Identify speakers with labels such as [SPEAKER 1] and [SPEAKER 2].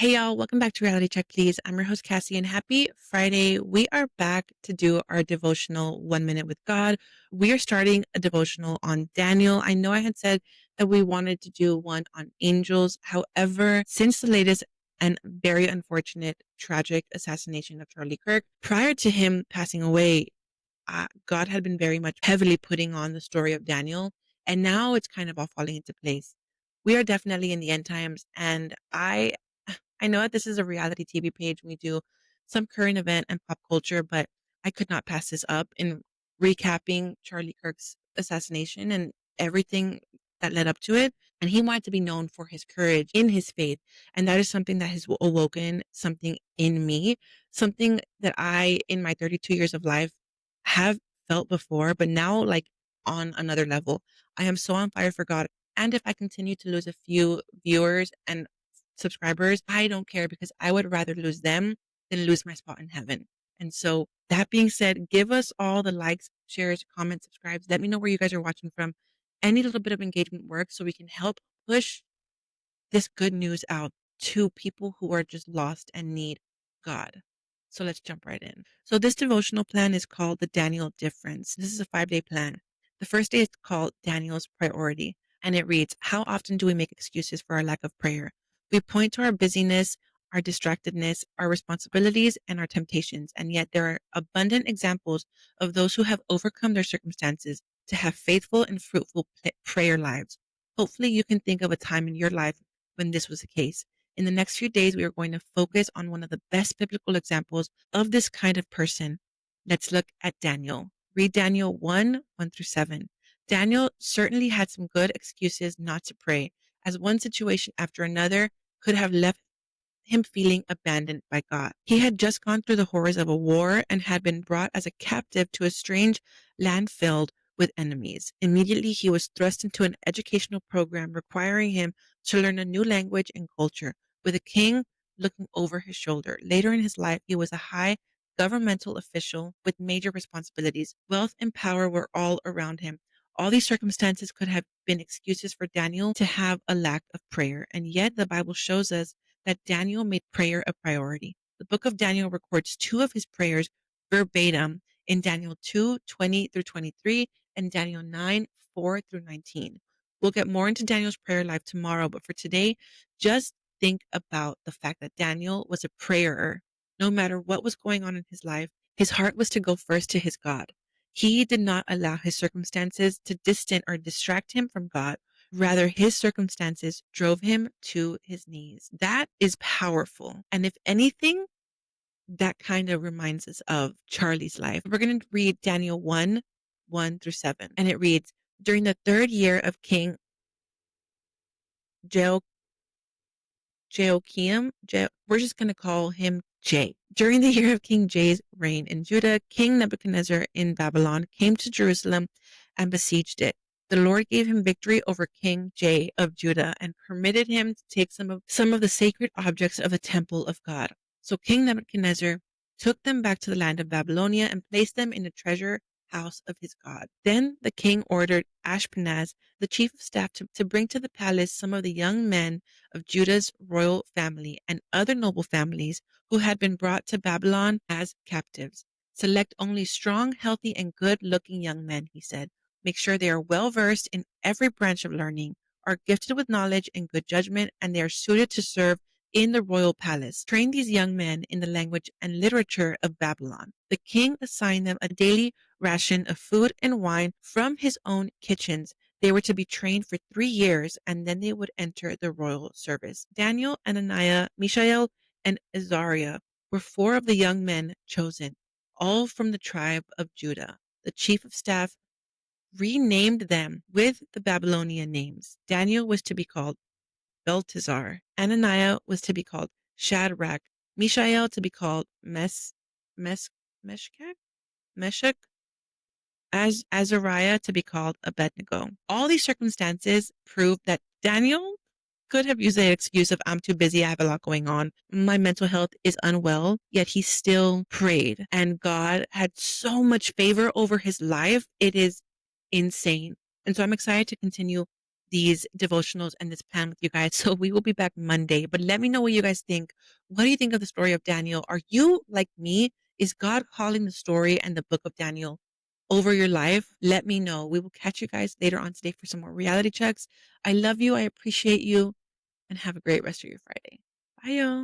[SPEAKER 1] Hey y'all, welcome back to Reality Check Please. I'm your host Cassie and happy Friday. We are back to do our devotional 1 minute with God. We are starting a devotional on Daniel. I know I had said that we wanted to do one on angels. However, since the latest and very unfortunate tragic assassination of Charlie Kirk, prior to him passing away, God had been very much heavily putting on the story of Daniel, and now it's kind of all falling into place. We are definitely in the end times, and I know that this is a reality TV page. We do some current event and pop culture, but I could not pass this up in recapping Charlie Kirk's assassination and everything that led up to it. And he wanted to be known for his courage in his faith. And that is something that has awoken something in me, something that I, in my 32 years of life, have felt before, but now, like, on another level. I am so on fire for God. And if I continue to lose a few viewers and subscribers, I don't care because I would rather lose them than lose my spot in heaven. And so, that being said, give us all the likes, shares, comments, subscribes. Let me know where you guys are watching from. Any little bit of engagement works so we can help push this good news out to people who are just lost and need God. So let's jump right in. So this devotional plan is called the Daniel Difference. This is a 5-day plan. The first day is called Daniel's Priority, and it reads, how often do we make excuses for our lack of prayer? We point to our busyness, our distractedness, our responsibilities, and our temptations, and yet there are abundant examples of those who have overcome their circumstances to have faithful and fruitful prayer lives. Hopefully, you can think of a time in your life when this was the case. In the next few days, we are going to focus on one of the best biblical examples of this kind of person. Let's look at Daniel. Read Daniel 1 through 7. Daniel certainly had some good excuses not to pray, as one situation after another could have left him feeling abandoned by God. He had just gone through the horrors of a war and had been brought as a captive to a strange land filled with enemies. Immediately, he was thrust into an educational program requiring him to learn a new language and culture, with a king looking over his shoulder. Later in his life, he was a high governmental official with major responsibilities. Wealth and power were all around him. All these circumstances could have been excuses for Daniel to have a lack of prayer, and yet the Bible shows us that Daniel made prayer a priority. The book of Daniel records two of his prayers verbatim in Daniel 2:20 through 23 and Daniel 9:4 through 19. We'll get more into Daniel's prayer life tomorrow, but for today, just think about the fact that Daniel was a prayer. No matter what was going on in his life, his heart was to go first to his God. He did not allow his circumstances to distance or distract him from God. Rather, his circumstances drove him to his knees. That is powerful. And if anything, that kind of reminds us of Charlie's life. We're going to read Daniel 1 through 7. And it reads, during the third year of King Jehoiakim, we're just going to call him Jay. During the year of King Jay's reign in Judah, King Nebuchadnezzar in Babylon came to Jerusalem and besieged it. The Lord gave him victory over King Jay of Judah and permitted him to take some of the sacred objects of the temple of God. So King Nebuchadnezzar took them back to the land of Babylonia and placed them in the treasure house of his God. Then the king ordered Ashpenaz, the chief of staff, to bring to the palace some of the young men of Judah's royal family and other noble families who had been brought to Babylon as captives. Select only strong, healthy, and good-looking young men, he said. Make sure they are well versed in every branch of learning, are gifted with knowledge and good judgment, and they are suited to serve in the royal palace. Train these young men in the language and literature of Babylon. The king assigned them a daily ration of food and wine from his own kitchens. They were to be trained for 3 years, and then they would enter the royal service. Daniel, Ananiah, Mishael, and Azariah were 4 of the young men chosen, all from the tribe of Judah. The chief of staff renamed them with the Babylonian names. Daniel was to be called Belteshazzar. Ananiah was to be called Shadrach. Mishael to be called Meshach. Meshach. Azariah to be called Abednego. All these circumstances prove that Daniel could have used the excuse of I'm too busy, I have a lot going on, my mental health is unwell, yet he still prayed. And God had so much favor over his life. It is insane. And so I'm excited to continue these devotionals and this plan with you guys. So we will be back Monday. But let me know what you guys think. What do you think of the story of Daniel? Are you like me? Is God calling the story and the book of Daniel over your life? Let me know. We will catch you guys later on today for some more reality checks. I love you. I appreciate you. And have a great rest of your Friday. Bye, y'all.